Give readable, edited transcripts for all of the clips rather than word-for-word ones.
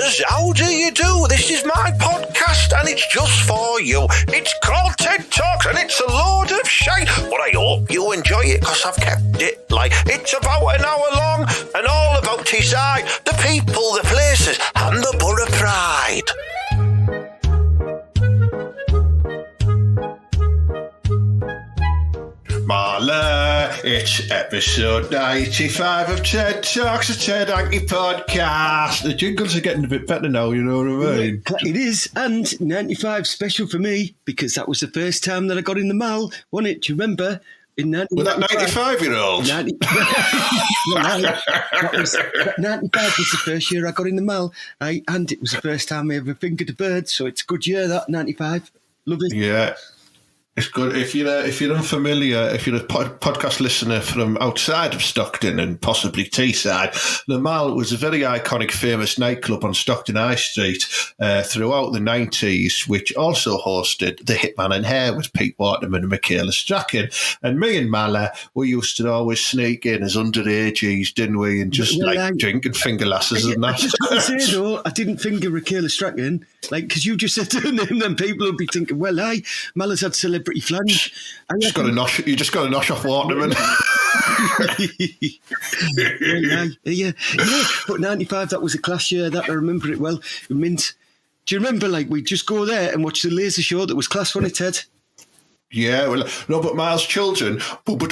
listeners, how do you do? This is my podcast and it's just for you. It's called TED Talks and it's a load of shite, but I hope you enjoy it because I've kept it like it's about an hour long and all about Teesside, the people, the places and the borough pride. Marla, it's episode 95 of TED Talks, the TED Hanky Podcast. The jingles are getting a bit better now, you know what I mean? It is, and 95 special for me, because that was the first time that I got in the mall, wasn't it? Do you remember? In 95, with that 95-year-old? 95 was the first year I got in the mall, and it was the first time I ever fingered a bird, so it's a good year, that, 95. Love it. Yeah. It's good. If you're unfamiliar, if you're a podcast listener from outside of Stockton and possibly Teesside, the Mall was a very iconic, famous nightclub on Stockton High Street throughout the 90s, which also hosted The Hitman in Hair with Pete Waterman and Michaela Strachan. And me and Mala, we used to always sneak in as underages, didn't we? And just drink and finger lasses and that. I just want to say, though, I didn't finger Michaela Strachan, because you just said her name, then people would be thinking, well, Mala's had celebrity flange. You just got to nosh off Waterman. yeah. But 95, that was a class year. That I remember it well. Mint. Do you remember, we'd just go there and watch the laser show that was class, wasn't it, Ted? Yeah, well, no, but Miles' children, boom, and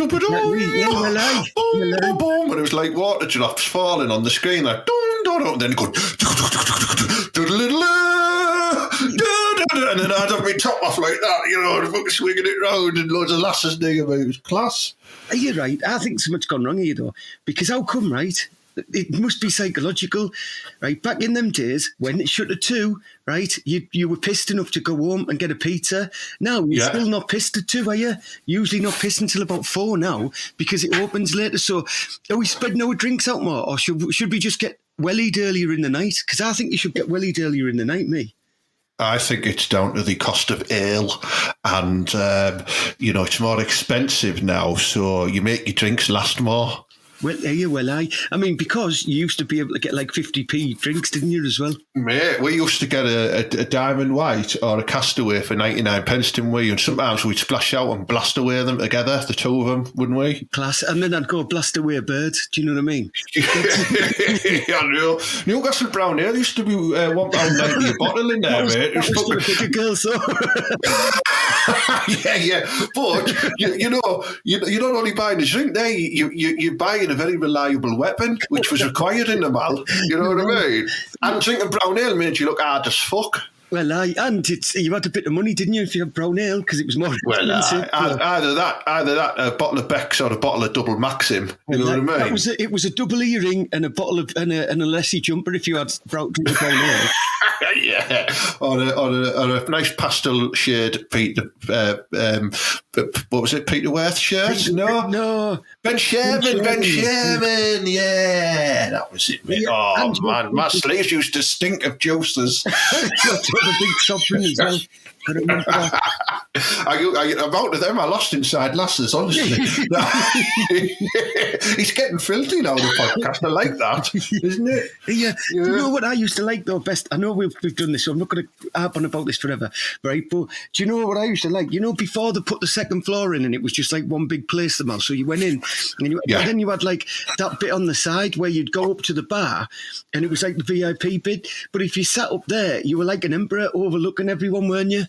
it was like water drops falling on the screen, like, and then it goes, and then I'd have my top off like that, you know, and swinging it round and loads of lasses near me. It was class. Are you right? I think something's gone wrong here, though, because how come, right? It must be psychological, right? Back in them days, when it shut at 2, right, you were pissed enough to go home and get a pizza. Now, you're still not pissed at 2, are you? Usually not pissed until about 4 now, because it opens later. So are we spreading our drinks out more, or should we just get wellied earlier in the night? Because I think you should get wellied earlier in the night, me. I think it's down to the cost of ale and, it's more expensive now, so you make your drinks last more. I mean, because you used to be able to get 50p drinks, didn't you, as well? Mate, we used to get a Diamond White or a Castaway for 99 pence, didn't we? And sometimes we'd splash out and blast away them together, the two of them, wouldn't we? Class. And then I'd go blast away a bird. Do you know what I mean? Yeah, I know. Newcastle Brown Ale used to be £1.90 a bottle in there, mate. That was for a bigger girl, so... yeah. But, you're not only buying a drink there, you're buying a very reliable weapon, which was required in the mall. You know what I mean? And drinking brown ale made you look hard as fuck. Well, and you had a bit of money, didn't you, if you had brown ale, because it was more expensive. Either that, a bottle of Beck's or a bottle of double Maxim. You know what I mean? It was a double earring and a bottle of and a Lessie jumper if you had brown ale. Yeah, or a nice pastel shade Peter. What was it? Peter Worth shirt? No. Ben Sherman. Yeah, that was it, mate. Oh man, my sleeves used to stink of juices. A big sovereign as well. I remember that. About to them, I lost inside lasses, honestly. He's getting filthy now, the podcast. I like that, isn't it? Yeah. You know what I used to like, though, best? I know we've done this, so I'm not going to harp on about this forever, right? But do you know what I used to like? Before they put the second floor in and it was just like one big place, the mall. So you went in and then you had that bit on the side where you'd go up to the bar and it was like the VIP bit. But if you sat up there, you were like an emperor overlooking everyone, weren't you?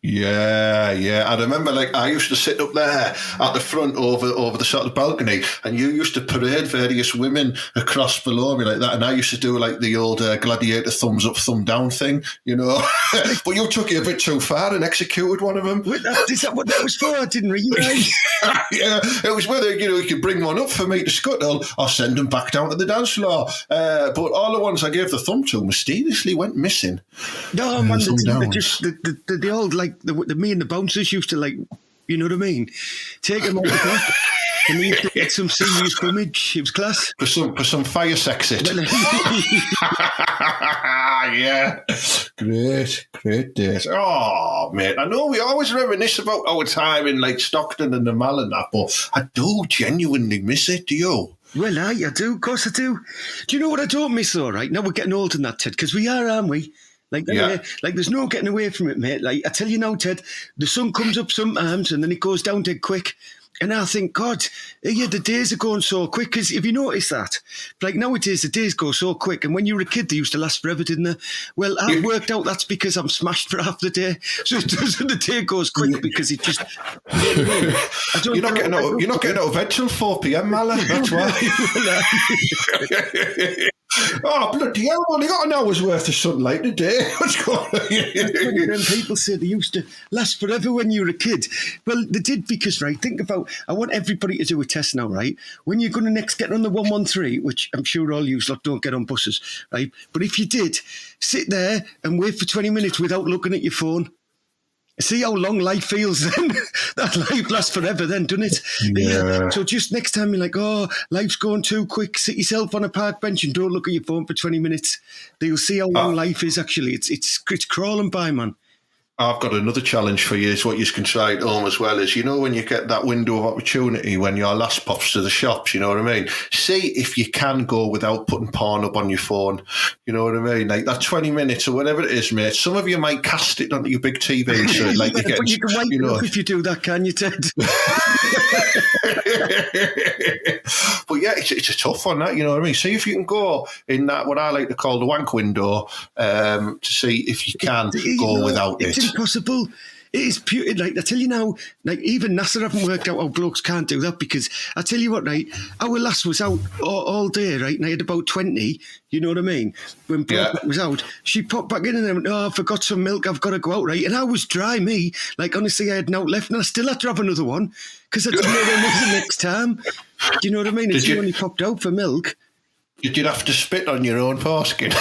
Yeah. I remember, I used to sit up there at the front over the sort of balcony, and you used to parade various women across below me like that, and I used to do the old gladiator thumbs up, thumb down thing, But you took it a bit too far and executed one of them. Is that what that was for? I didn't realise. Yeah, it was whether you could bring one up for me to scuttle or send them back down to the dance floor. But all the ones I gave the thumb to mysteriously went missing. No, man, the old the me and the bouncers used to you know what I mean? Take them out the back. And we used to get some serious bummage. It was class. For some fire exit. Yeah. Great days. Oh, mate. I know we always reminisce about our time in like Stockton and the Mall and that, but I do genuinely miss it, do you? Well, I do. Of course I do. Do you know what I don't miss, though, right? Now we're getting old in that, Ted, because we are, aren't we? Like, there's no getting away from it, mate. Like, I tell you now, Ted, the sun comes up sometimes and then it goes down dead quick. And I think, God, yeah, the days are going so quick. Because if you notice that, like nowadays, the days go so quick. And when you were a kid, they used to last forever, didn't they? Well, I've worked out that's because I'm smashed for half the day. So it doesn't, the day goes quick because it just... You're not getting out of bed till 4 p.m, Mala. That's why. Oh, bloody hell, well, you got an hour's worth of sunlight a day. What's going on? When people say they used to last forever when you were a kid. Well, they did because, right, think about, I want everybody to do a test now, right? When you're going to next get on the 113, which I'm sure all you lot don't get on buses, right? But if you did, sit there and wait for 20 minutes without looking at your phone. See how long life feels then? That life lasts forever then, doesn't it? Yeah. So just next time you're like, oh, life's going too quick, sit yourself on a park bench and don't look at your phone for 20 minutes. You'll see how long life is actually. It's crawling by, man. I've got another challenge for you. Is what you can try at home as well. Is, you know, when you get that window of opportunity when your lass pops to the shops, you know what I mean? See if you can go without putting porn up on your phone. You know what I mean? Like that 20 minutes or whatever it is, mate. Some of you might cast it onto your big TV. So like you get, but you can wipe it up if you do that, can you, Ted? But yeah, it's a tough one, that, you know what I mean? See if you can go in that, what I like to call the wank window, to see if you can go without it. It's impossible. It is pure. Like, I tell you now, like, even NASA haven't worked out how blokes can't do that, because I tell you what, right, our lass was out all day, right, and I had about 20, you know what I mean? When bloke was out, she popped back in and then went, oh, I forgot some milk, I've got to go out, right? And I was dry, me. Like, honestly, I had no left, and I still had to have another one, because I didn't know when was the next time. Do you know what I mean? And she only popped out for milk. Did you have to spit on your own foreskin?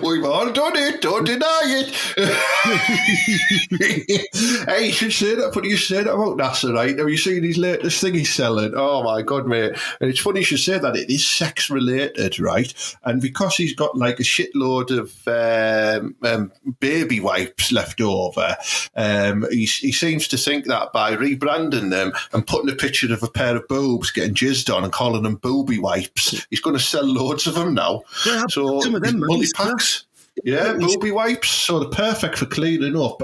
We've all done it, don't deny it. Hey, you should say that, but you say that about NASA, right? Have you seen his latest thing he's selling? Oh my God, mate. And it's funny you should say that. It is sex related, right? And because he's got like a shitload of baby wipes left over, he seems to think that by rebranding them and putting a picture of a pair of boobs getting jizzed on and calling them booby wipes, he's going to sell loads of them now. Yeah, so some of them multi-packs. Yeah, booby wipes. So they're perfect for cleaning up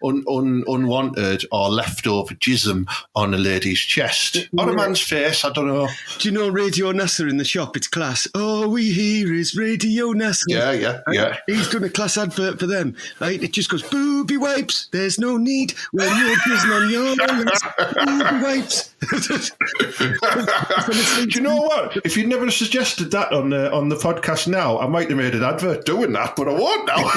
unwanted or leftover jism on a lady's chest. On a man's face, I don't know. Do you know Radio NASA in the shop? It's class. All we hear is Radio NASA. Yeah. He's done a class advert for them. Right? It just goes, booby wipes. There's no need when you're jizzing on your hands. Booby wipes. Do you know what? If you'd never suggested that on the podcast now, I might have made an advert doing that. But I won't now,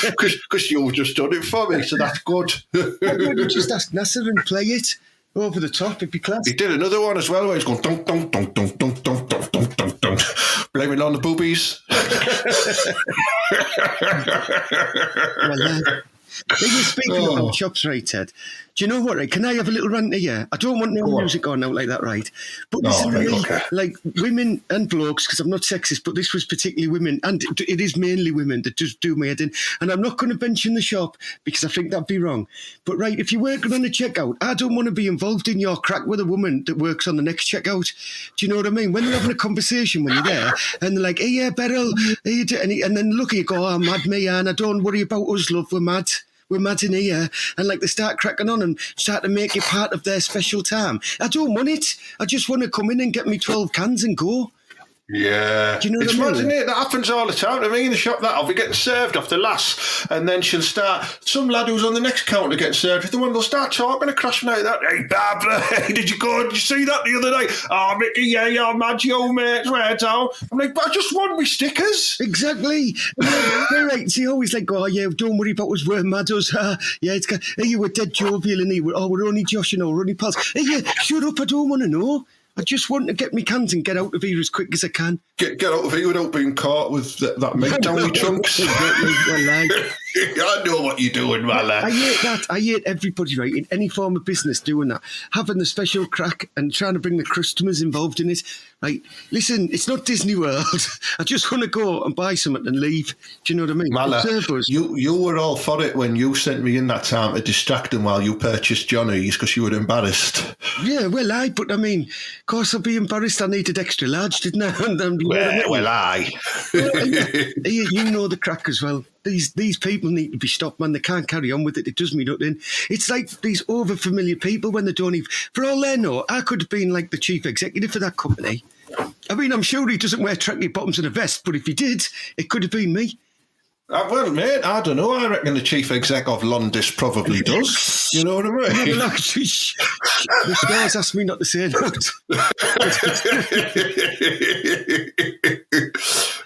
because you've just done it for me, so that's good. You just ask NASA and play it over the top. It'd be class. He did another one as well where he's going dunk, dunk, dunk, dunk, dunk, dunk, dunk, dunk, dunk, dunk, blaming on the boobies. Speaking about shops, right, Ted? Do you know what, right? Can I have a little rant here? I don't want no music on out like that, right? But listen, like women and blokes, because I'm not sexist, but this was particularly women, and it is mainly women that just do my head in. And I'm not going to mention the shop because I think that'd be wrong. But right, if you're working on a checkout, I don't want to be involved in your crack with a woman that works on the next checkout. Do you know what I mean? When they're having a conversation when you're there, and they're like, hey, yeah, Beryl, and then look at you, go, oh, mad me, Anna, don't worry about us, love, we're mad. We're mad in here, and like they start cracking on and start to make it part of their special time. I don't want it. I just want to come in and get me 12 cans and go. Yeah, do you know it's what I mean? mad, isn't it? That happens all the time to me in the shop. That I'll be getting served off the lass, and then she'll start. Some lad who's on the next counter getting served with the one. They'll start talking across me like that. Hey, Barbara, hey, did you see that the other night? Oh, Mickey, yeah, you're mad, yo, mate. Swear down. I'm like, but I just want me stickers. Exactly. They're right. See, always like, oh yeah, don't worry about us. We're mad us. Yeah, it's hey, you were dead jovial, and we're only Josh, we're only pals. Hey, yeah, shut up. I don't want to know. I just want to get me cans and get out of here as quick as I can. Get out of here without being caught with that meat down your trunks. I know what you're doing, I Mala. hate that. I hate everybody, right, in any form of business doing that. Having the special crack and trying to bring the customers involved in it. Right, listen, it's not Disney World. I just want to go and buy something and leave. Do you know what I mean? Mala, Serve us. you were all for it when you sent me in that time to distract him while you purchased Johnny's because you were embarrassed. Yeah, well, but I mean, of course I'd be embarrassed. I needed extra large, didn't I? And then, you know what I mean? Well, aye. You know the crack as well. These people need to be stopped, man. They can't carry on with it. It does me nothing. It's like these over-familiar people when they don't even... For all they know, I could have been like the chief executive for that company. I mean, I'm sure he doesn't wear tracky bottoms and a vest, but if he did, it could have been me. Well, mate, I don't know. I reckon the chief exec of Londis probably does. You know what I mean? Yeah, like, the stars asked me not to say that.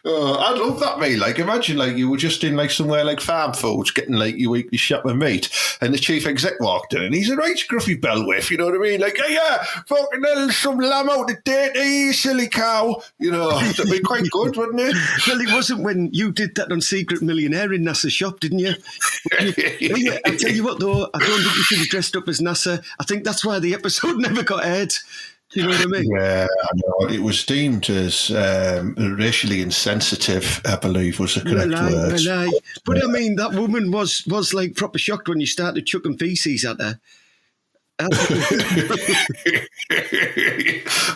I'd love that, mate. Like, imagine, like, you were just in, like, somewhere like Farm Foods getting, like, your weekly shop of meat, and the chief exec walked in, and he's a right scruffy bellwith, you know what I mean? Like, yeah, fucking hell, some lamb out the date, you silly cow. You know, that'd be quite good, wouldn't it? Well, it wasn't when you did that on Secret Millionaire in NASA's shop, didn't you? I tell you what, though, I don't think you should have dressed up as NASA. I think that's why the episode never got aired. Do you know what I mean? Yeah, I know. It was deemed as racially insensitive, I believe, was the correct word. But I mean, that woman was like proper shocked when you started chucking feces at her.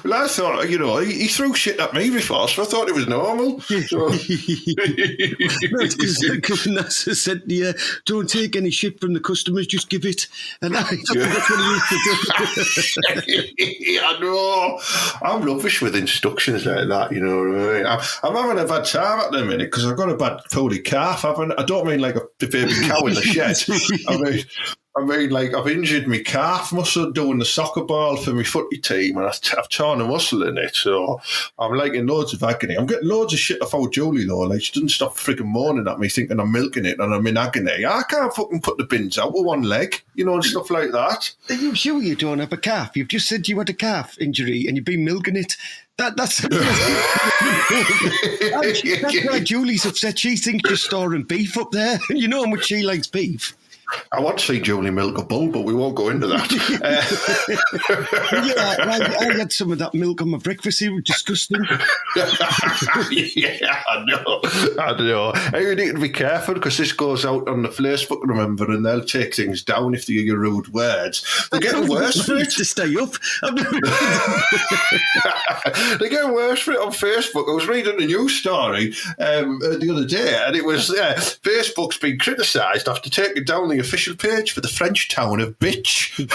Well, I thought, you know, he threw shit at me before, so I thought it was normal. So. Because NASA said, yeah, don't take any shit from the customers, just give it. And that's what he used to do. I know. I'm rubbish with instructions like that, you know what I mean? I'm having a bad time at the minute because I've got a bad poorly calf. I don't mean like a baby cow in the shed. I mean, like, I've injured my calf muscle doing the soccer ball for my footy team, and I've torn a muscle in it, so I'm, like, in loads of agony. I'm getting loads of shit off old Julie, though. Like, she doesn't stop frigging moaning at me, thinking I'm milking it, and I'm in agony. I can't fucking put the bins out with one leg, you know, and stuff like that. Are you sure you don't have a calf? You've just said you had a calf injury, and you've been milking it. That's why Julie's upset. She thinks you're storing beef up there. You know how much she likes beef. I want to see Julie milk a bull, but we won't go into that. I had some of that milk on my breakfast. It was disgusting. Yeah, I know. You need to be careful because this goes out on the Facebook, remember, and they'll take things down if they hear your rude words. They're getting worse for it. To stay up. They're getting worse for it on Facebook. I was reading a news story the other day, and it was Facebook's been criticised after taking down the official page for the French town of Bitch. They're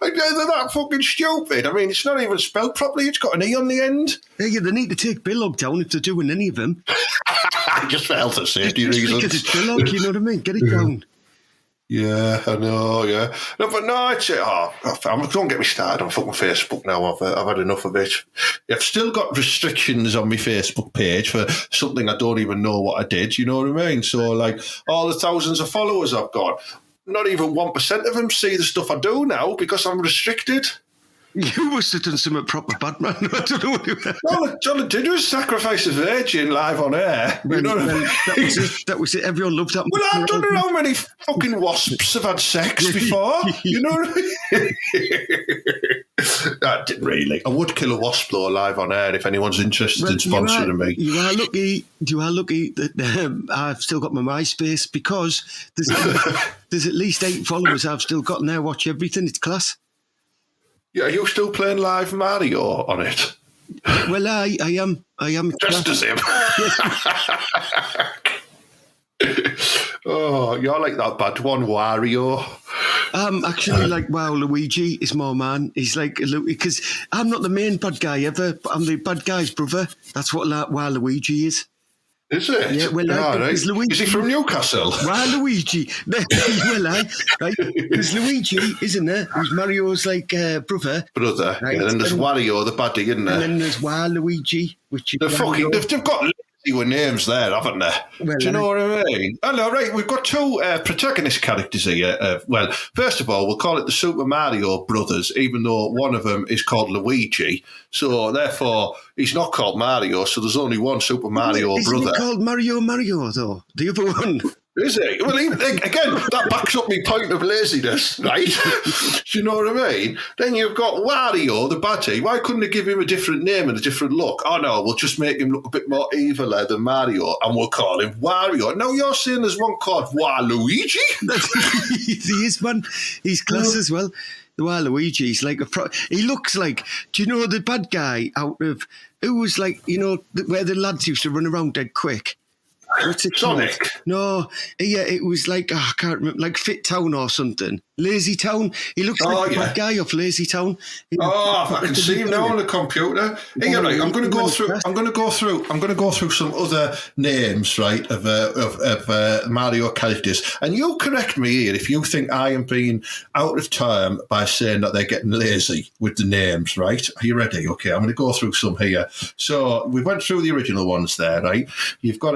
that fucking stupid. I mean, it's not even spelled properly. It's got an E on the end. Yeah, they need to take Billog down if they're doing any of them. Just for health and safety reasons. Because it's Billog, you know what I mean? Get it down. Yeah, I know, yeah. No, but no, it's... don't get me started on fucking Facebook now. I've had enough of it. I've still got restrictions on my Facebook page for something I don't even know what I did, you know what I mean? So, like, all the thousands of followers I've got, not even 1% of them see the stuff I do now because I'm restricted. You must have done something proper bad, man. I don't know what you were. All I did was sacrifice a virgin live on air. You know what I mean? That was it. Everyone loved that. Well, I don't know how many fucking wasps have had sex before. You know what I mean? I didn't really. I would kill a wasp though live on air if anyone's interested in sponsoring me. You are lucky that I've still got my MySpace because there's at least 8 followers I've still got now. Watch everything. It's class. Yeah, are you still playing live Mario on it? Well, I am. Just as him. Oh, you're like that bad one, Wario. Actually, like, wow, Luigi is more man. He's like, because I'm not the main bad guy ever, but I'm the bad guy's brother. That's what Luigi is. Is it? Yeah, well, right. Luigi, is he from Newcastle? Luigi. Right? There's Luigi, isn't there? Who's Mario's, like, brother. Right? Yeah, then there's Wario, the baddie, isn't there? And then there's Luigi, which is they've got with names there, haven't they? Well, Do you know what I mean? Hello, right. We've got two protagonist characters here. Well, first of all, we'll call it the Super Mario Brothers, even though one of them is called Luigi. So therefore, he's not called Mario. So there's only one Super Mario Isn't brother. he called Mario though? The other one. Is it? Well, even, again, that backs up my point of laziness, right? Do you know what I mean? Then you've got Wario, the baddie. Why couldn't they give him a different name and a different look? Oh, no, we'll just make him look a bit more eviler than Mario, and we'll call him Wario. Now you're saying there's one called Waluigi? He is, man. He's class as well. The Waluigi, he's like he looks like, do you know the bad guy out of, who was like, you know, where the lads used to run around dead quick? What's it Sonic? called? No, yeah, it was like, I can't remember, like Fit Town or something. Lazy Town. He looks like the bad guy off Lazy Town. I can see him now on the computer. Hey, you're right. I'm going to go through some other names, right, of Mario characters, and you correct me here if you think I am being out of time by saying that they're getting lazy with the names, right? Are you ready? Okay, I'm going to go through some here. So we went through the original ones there, right? You've got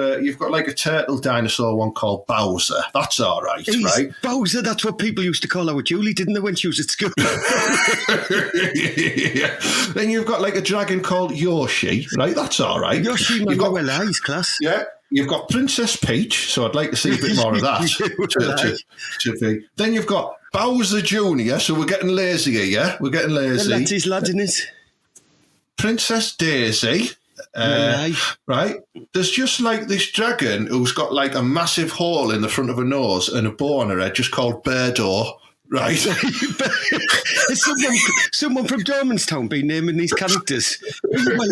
like a turtle dinosaur one called Bowser. That's all right, right? Bowser. That's what people used to call our Julie, didn't they, when she was at school? Yeah. Then you've got like a dragon called Yoshi, right? That's all right. Yoshi, man, he's class. Yeah. You've got Princess Peach, so I'd like to see a bit more of that. Then you've got Bowser Jr., so we're getting lazier, yeah? We're getting lazy. Well, that's his lad, isn't it? Princess Daisy. Right? There's just like this dragon who's got like a massive hole in the front of her nose and a bow on her head, just called Birdo. Right. someone from Dormanstown been naming these characters. Well,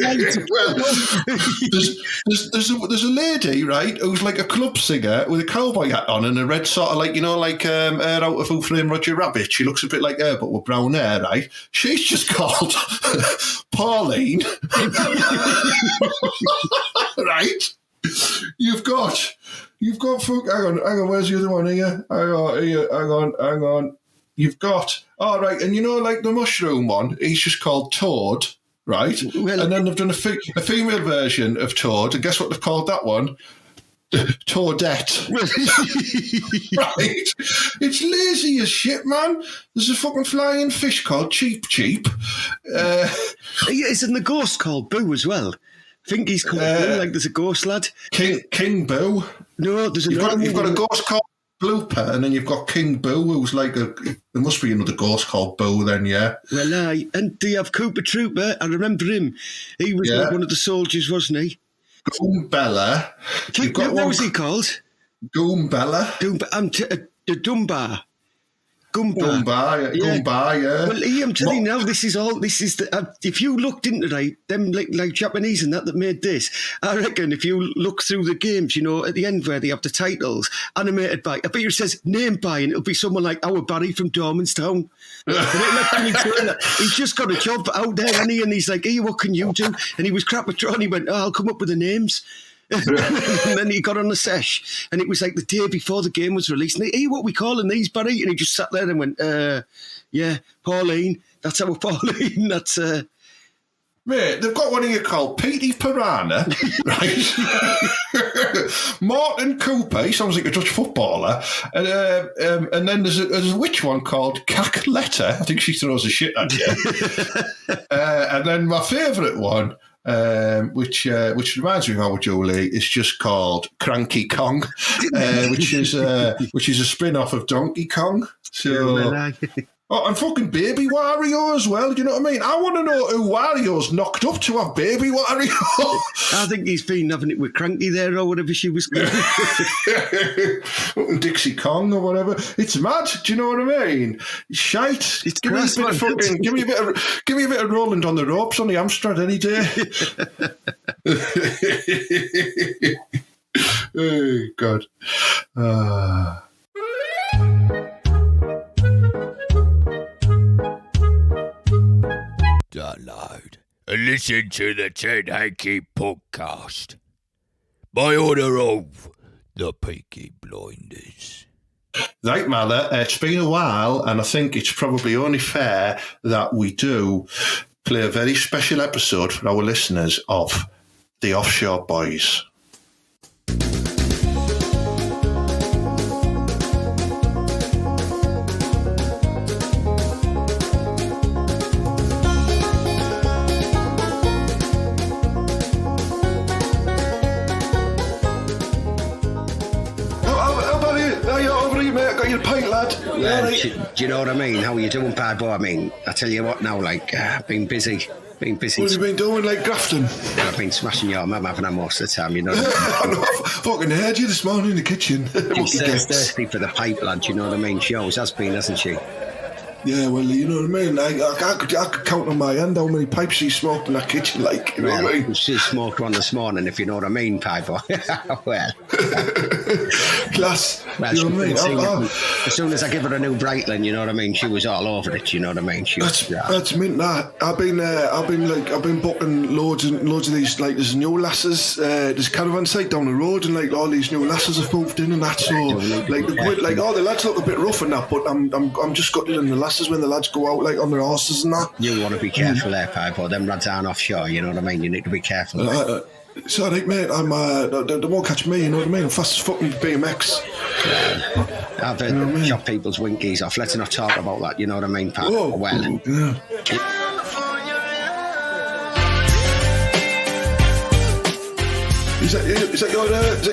there's a lady, right, who's like a club singer with a cowboy hat on and a red sort of like, you know, like her out of Who Framed Roger Rabbit. She looks a bit like her, but with brown hair, right? She's just called Pauline. Right? You've got hang on, where's the other one here? Hang on. You've got, all right, and you know, like the mushroom one, he's just called Toad, right? Well, and then they've done a female version of Toad, and guess what they've called that one? Toadette. Right? It's lazy as shit, man. There's a fucking flying fish called Cheep. Isn't the ghost called Boo as well? I think he's called Boo, like there's a ghost lad. King Boo. No, there's you've got a ghost called Blooper, and then you've got King Boo, who's like there must be another ghost called Boo then, yeah. Well, and do you have Cooper Trooper? I remember him. He was like one of the soldiers, wasn't he? Goombella. What was he called? Goombella. Dunbar. Goomba, yeah. Well, I'm telling you now, this is if you looked into them like Japanese and that made this, I reckon if you look through the games, you know, at the end where they have the titles, animated by, I bet it says name by, and it'll be someone like our Barry from Dormanstown. He's just got a job out there, hasn't he? And he's like, hey, what can you do? And he was crap at and he went, I'll come up with the names. And then he got on the sesh, and it was like the day before the game was released. And hey, what we calling these, Barry? And he just sat there and went, yeah, Pauline. That's our Pauline. That's Mate, they've got one here called Petey Piranha, right? Martin Cooper, he sounds like a Dutch footballer. And then there's a witch one called Cackletta. I think she throws a shit at you. And then my favourite one, which reminds me of our Julie, is just called Cranky Kong, which is a spin-off of Donkey Kong. So, and fucking Baby Wario as well. Do you know what I mean? I want to know who Wario's knocked up to have Baby Wario. I think he's been having it with Cranky there or whatever she was called. Dixie Kong or whatever. It's mad. Do you know what I mean? Shite. Give me a bit of Roland on the ropes on the Amstrad any day. Oh God. Download and listen to the TED HANKY podcast by order of the Peaky Blinders. Right, Mala, it's been a while, and I think it's probably only fair that we do play a very special episode for our listeners of the Offshore Boys. buy you a pint, lad. Well, Right. do you know what I mean? How are you doing, Piper? I mean, I tell you what now, like, been busy. What have you been doing, like grafting? I've been smashing your mum, haven't I, most of the time, you know. I know, I fucking heard you this morning in the kitchen. She's thirsty for the pipe, lad, you know what I mean? She always has been, hasn't she? Yeah, well, you know what I mean? I could count on my hand how many pipes she smoked in that kitchen, like, you know what I mean? She smoked one this morning, if you know what I mean, Piper. Well. Class. Well, you know what I mean? As soon as I give her a new Breitling, you know what I mean? She was all over it, you know what I mean? That's mint. That I've been booking loads of these. Like, there's new lasses. There's a caravan site down the road, and like all these new lasses have moved in, and that. So the lads look a bit rough and that, but I'm just scuttling the lasses when the lads go out like on their horses and that. You want to be careful there, Piper. Them lads aren't offshore, you know what I mean? You need to be careful. It's all right, mate. They won't catch me, you know what I mean? I'm fast as fucking BMX. I've heard chop people's winkies off. Let's not talk about that, you know what I mean, Piper? Oh, well. Yeah. Is that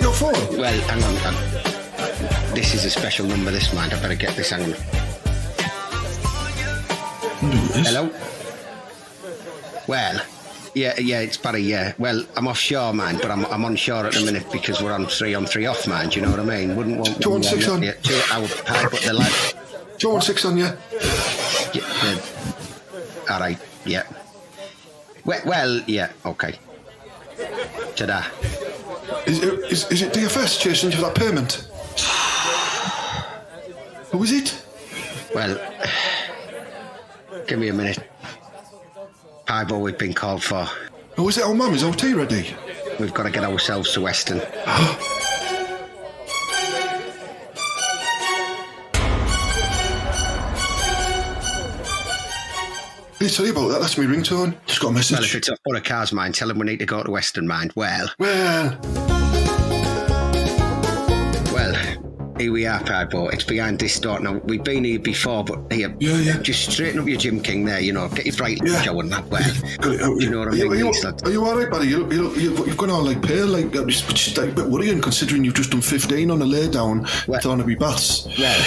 your phone? Well, hang on. This is a special number, this, mind. I better get this, hang on. Hello? Well, yeah, it's Barry, yeah. Well, I'm offshore, man, but I'm on shore at the minute because we're on 3-on-3 off, man. Do you know what I mean? Wouldn't want 2-on-6 on. 2 hour pie, but the lad. 2-on-6 on, yeah. All right, yeah. Well, yeah, okay. Ta-da. Is it DFS chasing you for that payment? Who is it? Well, give me a minute. Piper, we've been called for. Oh, is it our mum? Is our tea ready? We've got to get ourselves to Weston. Hey, sorry about that. That's my ringtone. Just got a message. Well, if it's up for a car's mind, tell him we need to go to Weston, mind. Well, here we are, Piper. It's behind this door. Now, we've been here before, but here, just straighten up your Jim King there, you know, get your fright show and that. Well, you know what I mean? Are you all right, buddy? You've gone all like pale, like, it's just like a bit worrying considering you've just done 15 on a lay down with Thornaby Baths. Well,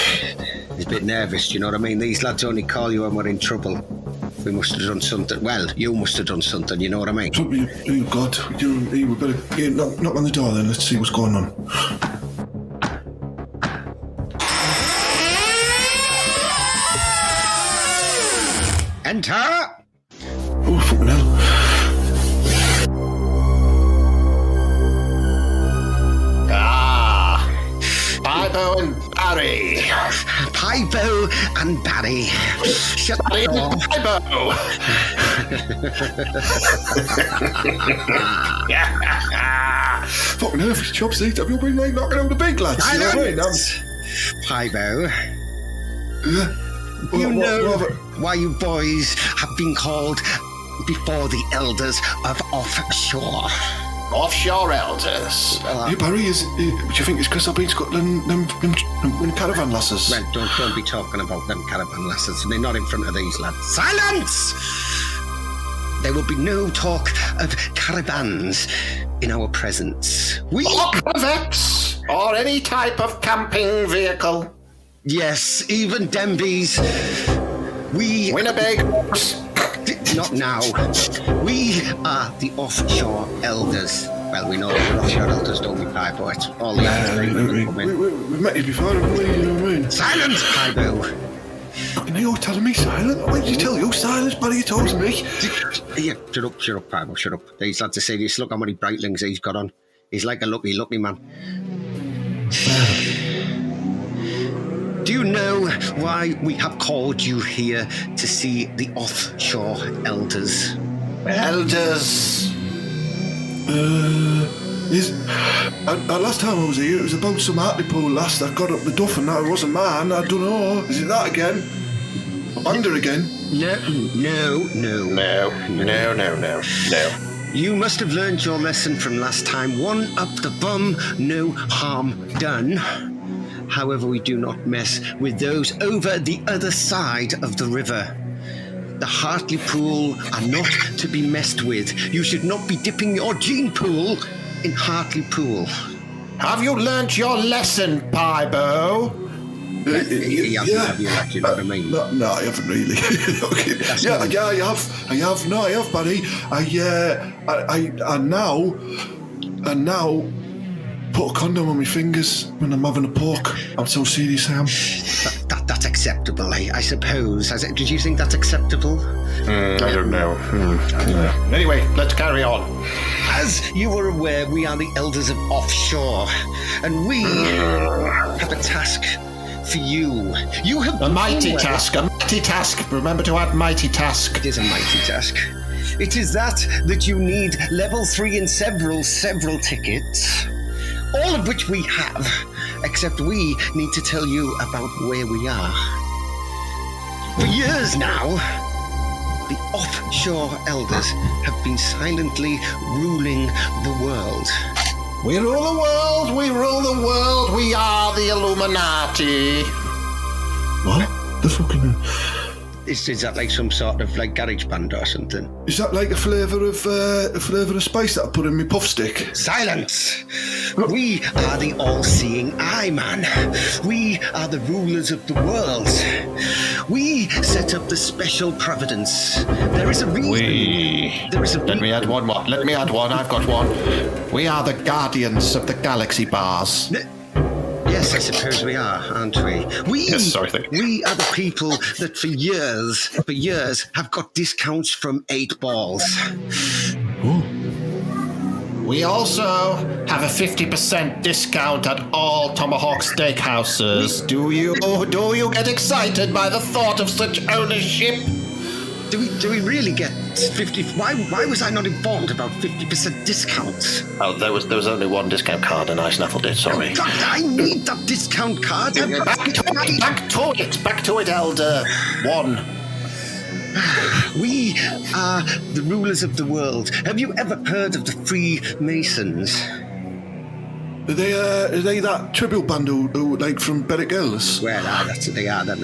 it's a bit nervous, you know what I mean? These lads only call you when we're in trouble. We must have done something. Well, you must have done something, you know what I mean? Oh, God. We better knock on the door then. Let's see what's going on. Enter! Oh, fucking hell. Pipo and Barry. Pipo and Barry. Shut Barry the door. and Pipo. Fucking hell, if it's chopsticks, have you been like knocking out the big lads? You know what I mean? Pipo. Yeah. You know why you boys have been called before the elders of Offshore. Offshore Elders. Hey, Barry, do you think it's because I've been scuttling them caravan lasses? Well, don't be talking about them caravan lasses. They're not in front of these lads. Silence! There will be no talk of caravans in our presence. Or corvettes, or any type of camping vehicle. Yes, even Denby's. Winnebagoes. Not now. We are the Offshore Elders. Well, we know that we're Offshore Elders, don't we, Pipo? It's all the we've met you before, haven't we? You know what I mean? Silence, Pipo! Now you're telling me silent? Why did you tell you silence, Barry? You told me. Yeah, shut up, Pipo, shut up. These lads are serious. Look how many Breitlings he's got on. He's like a lucky man. Do you know why we have called you here to see the Offshore Elders? Elders. Last time I was here, it was about some Hartlepool lass that got up the duff and that it wasn't mine. I don't know. Is it that again? I banged her again. No. You must have learned your lesson from last time. One up the bum, no harm done. However, we do not mess with those over the other side of the river. The Hartlepool are not to be messed with. You should not be dipping your gene pool in Hartlepool. Have you learnt your lesson, Pipo? You have you, like, you know what I mean? No, I haven't really. Okay. I have. No, I have, Barry. I now put a condom on my fingers when I'm having a pork. I'm so serious, I am. That's acceptable, I suppose. Did you think that's acceptable? I don't know. Yeah. Anyway, let's carry on. As you are aware, we are the Elders of Offshore, and we have a task for you. You have a mighty task. Remember to add mighty task. It is a mighty task. It is that you need level 3 and several tickets, all of which we have, except we need to tell you about where we are. For years now, the Offshore Elders have been silently ruling the world. We rule the world, we are the Illuminati. What? The fucking... Is that like some sort of like garage band or something? Is that like a flavour of spice that I put in my puff stick? Silence! We are the all-seeing eye, man. We are the rulers of the world. We set up the special providence. There is a reason. Let me add one more. I've got one. We are the guardians of the galaxy bars. Yes, I suppose we are, aren't we? We are the people that for years have got discounts from 8 balls. Ooh. We also have a 50% discount at all Tomahawk steakhouses. Do you get excited by the thought of such ownership? Do we really get 50? Why was I not informed about 50% discounts? Oh, there was only one discount card, and I snaffled it. Sorry. Oh, God, I need that discount card. Back to it, Elder. 1. We are the rulers of the world. Have you ever heard of the Freemasons? Are they that tribute band who like from Berwick Hills? Well, they are not.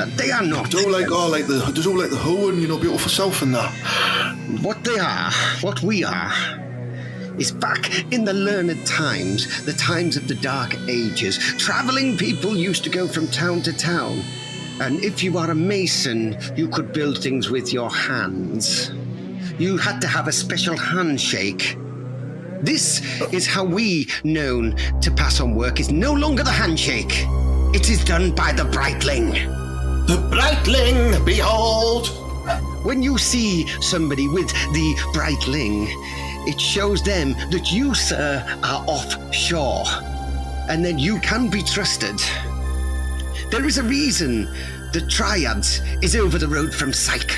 There's all like the Who and Beautiful South and that. What we are, is back in the learned times, the times of the Dark Ages. Traveling people used to go from town to town, and if you are a mason, you could build things with your hands. You had to have a special handshake. This is how we known to pass on work is no longer the handshake. It is done by the Brightling. The Brightling, behold! When you see somebody with the Brightling, it shows them that you, sir, are offshore, and then you can be trusted. There is a reason that Triads is over the road from Psyche.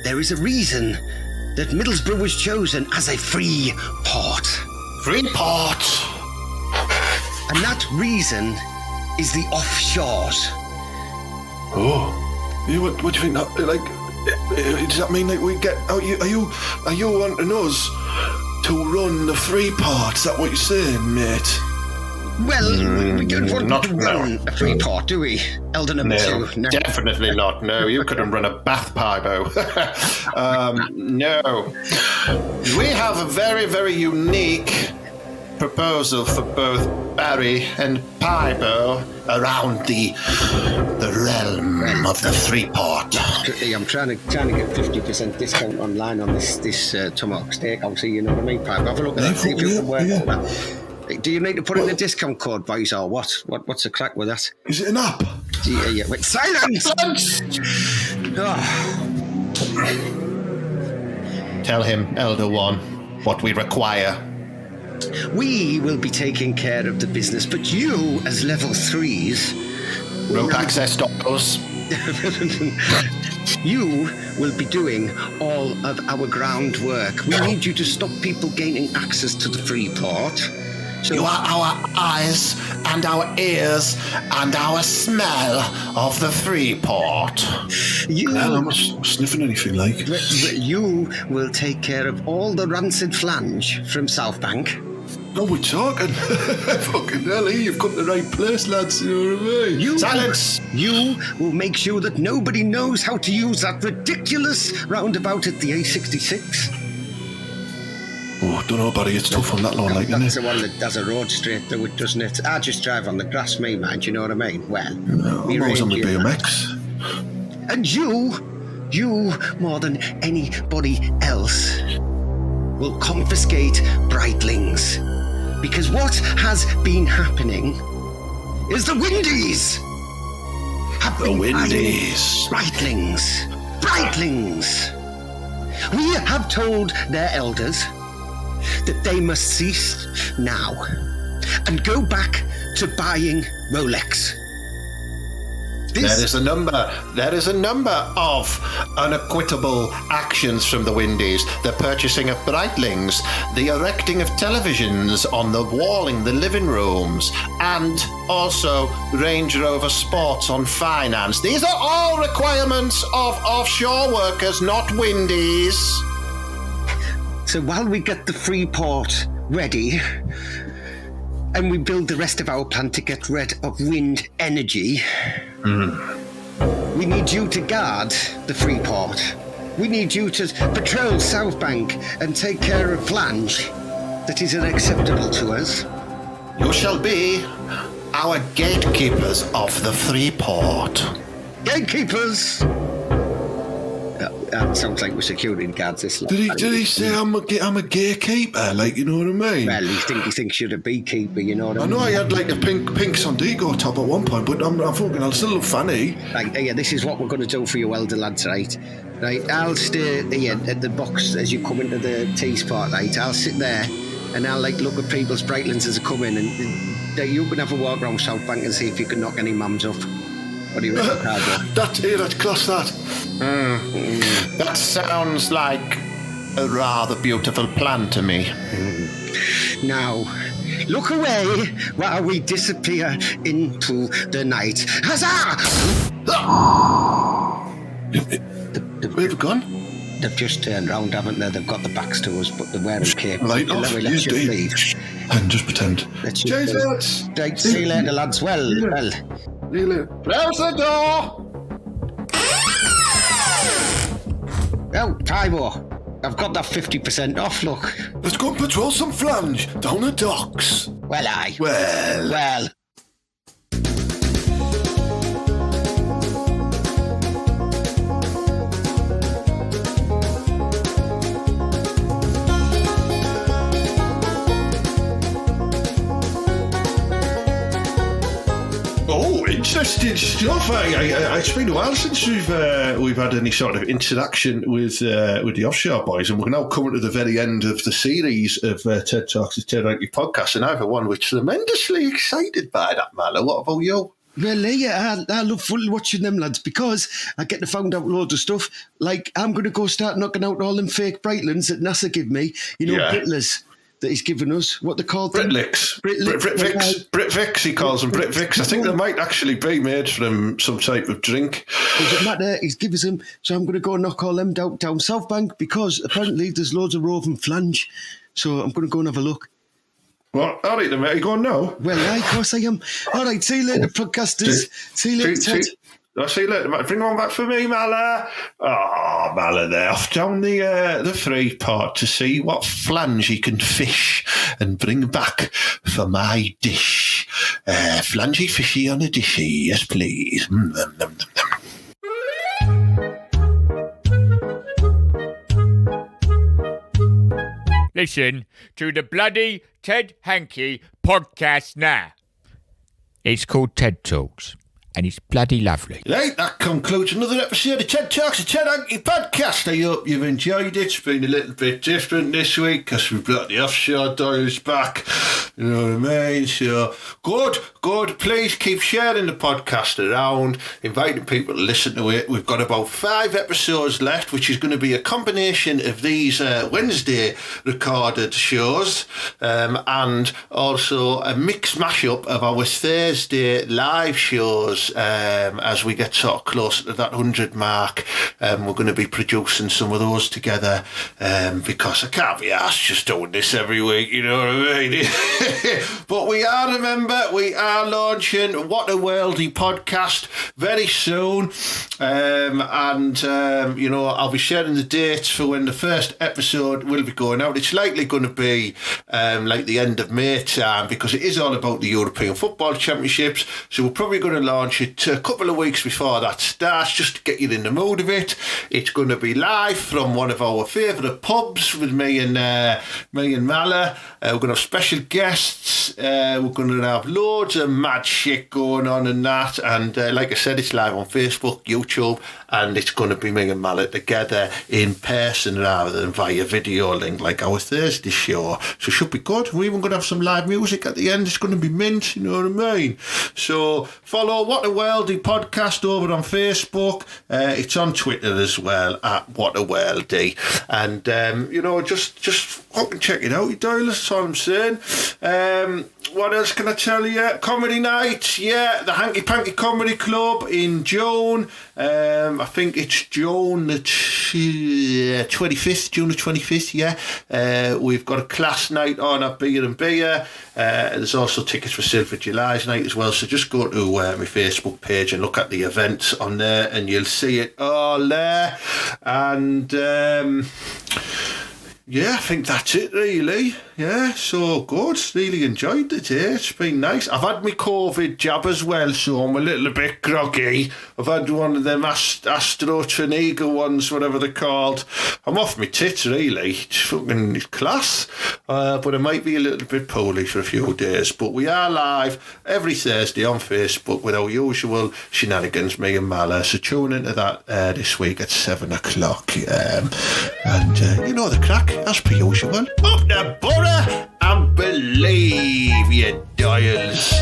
There is a reason that Middlesbrough was chosen as a free port. Free port! And that reason is the offshores. Oh, what do you think that, like, does that mean like we get, are you wanting us to run the free port? Is that what you're saying, mate? Well, we don't want to run a free port, do we? Elder number 2. No, definitely not. No, you couldn't run a bath pybo. No. We have a very, very unique proposal for both Barry and Pybo around the realm of the free port. I'm trying to get 50% discount online on this Tomahawk steakhouse, you know what I mean, Pybo? Have a look at that, see if you can work on that. Do you need to put in a discount code, boys, or what? What's the crack with that? Is it an app? Yeah. Wait, silence! Tell him, Elder One, what we require. We will be taking care of the business, but you, as level 3s... Rope access doors. You will be doing all of our groundwork. We need you to stop people gaining access to the free port. So you are our eyes and our ears and our smell of the free port. I'm not sniffing anything like. You will take care of all the rancid flange from South Bank. No, we're talking. Fucking hell, you've come to the right place, lads. You know what I mean? Silence! You will make sure that nobody knows how to use that ridiculous roundabout at the A66. Oh, don't know, Barry. It's tough on that lawn, like, isn't That's it? the one that has a road straight through it, doesn't it? I just drive on the grass, me, man. Do you know what I mean? Well, I'm always on my range, BMX. And you, more than anybody else, will confiscate Breitlings. Because what has been happening is the Windies have been Windies. Breitlings. We have told their elders that they must cease now and go back to buying Rolex. There is a number of unacquittable actions from the Windies. The purchasing of Breitlings, the erecting of televisions on the wall in the living rooms, and also Range Rover Sports on finance. These are all requirements of offshore workers, not Windies. So while we get the free port ready and we build the rest of our plan to get rid of wind energy, we need you to guard the free port. We need you to patrol South Bank and take care of flange that is unacceptable to us. You shall be our gatekeepers of the free port. Gatekeepers! That sounds like we're security guards, this lot. Did he say I'm a gatekeeper? Like, you know what I mean? Well, he thinks you're a beekeeper, you know what I mean? I know I had like a pink Sondigo top at one point, but I'm fucking, I'll still look funny. Right, yeah, this is what we're going to do for you elder lads, right? Right, I'll stay at the box as you come into the tea spot, right? I'll sit there and I'll like look at people's Breitlings as they come in, and you can have a walk around South Bank and see if you can knock any mums up. What do you reckon, Cargo? That's class, that. That sounds like a rather beautiful plan to me. Now, look away while we disappear into the night. Huzzah! Where've we gone? They've just turned round, haven't they? They've got the backs to us, but they're wearing capes. Light off, Let you leave. And just pretend. Cheers, lads. Right, see you later, lads. Well. See you later. Close the door! Oh, Tybo, I've got that 50% off, look. Let's go and patrol some flange down the docks. Well, aye. Well. Oh, interesting stuff. It's been a while since we've had any sort of interaction with the Offshore Boys, and we're now coming to the very end of the series of TED Talks, the TED HANKY podcast, and I, for one, was tremendously excited by that, man. What about you? Well, yeah, I love watching them lads because I get to find out loads of stuff. Like, I'm going to go start knocking out all them fake Breitlands that NASA give me. You know, Britlers that he's given us. What they call them? Britlix. Britvix, he calls them. Britvix. I think they might actually be made from some type of drink. Does it matter? He's given us them. So I'm going to go and knock all them down South Bank because apparently there's loads of roving flange. So I'm going to go and have a look. What? All right, then, mate. Are you going now? Well, of course I am. All right, see you later, podcasters. See you later, Ted. I'll see you later, mate. Bring one back for me, Mala. Oh, Mala, there. Off down the free part to see what flange he can fish and bring back for my dish. Flangey fishy on a dishy. Yes, please. Listen to the bloody TED HANKY podcast now. It's called TED Talks, and it's bloody lovely. Right, that concludes another episode of TED Talks, the TED HANKY podcast. I hope you've enjoyed it. It's been a little bit different this week because we've got the Offshore Doyles back. You know what I mean? So, good. Please keep sharing the podcast around, inviting people to listen to it. We've got about 5 episodes left, which is going to be a combination of these Wednesday recorded shows and also a mixed mashup of our Thursday live shows as we get sort of closer to that 100 mark. We're going to be producing some of those together because I can't be asked just doing this every week, you know what I mean? But we are launching What a Worldie podcast very soon. I'll be sharing the dates for when the first episode will be going out. It's likely going to be like the end of May time, because it is all about the European Football Championships. So we're probably going to launch it a couple of weeks before that starts, just to get you in the mood of it. It's going to be live from one of our favourite pubs with me and Mala. We're going to have special guests. We're going to have loads of mad shit going on and that. And like I said, it's live on Facebook, YouTube, and it's going to be me and Mala together in person rather than via video link like our Thursday show. So it should be good. We're even going to have some live music at the end. It's going to be mint, you know what I mean? So follow What a Worldie podcast over on Facebook. It's on Twitter as well, at What a Worldie. And, just fucking check it out, Doyle. That's all I'm saying. What else can I tell you? Comedy night, yeah, the Hanky Panky Comedy Club in June. I think it's June the 25th, yeah. We've got a class night on at Beer and Beer. There's also tickets for Silver July's night as well, so just go to my Facebook page and look at the events on there and you'll see it all there. And yeah, I think that's it really. Yeah, so good. Really enjoyed the day. It's been nice. I've had my COVID jab as well, so I'm a little bit groggy. I've had one of them AstraZeneca ones, whatever they're called. I'm off my tits really. It's fucking class. But I might be a little bit poorly for a few days. But we are live every Thursday on Facebook with our usual shenanigans, me and Mala. So tune into that this week at 7 o'clock. And you know the crack, as per usual. Up the borough and believe you, Doyles.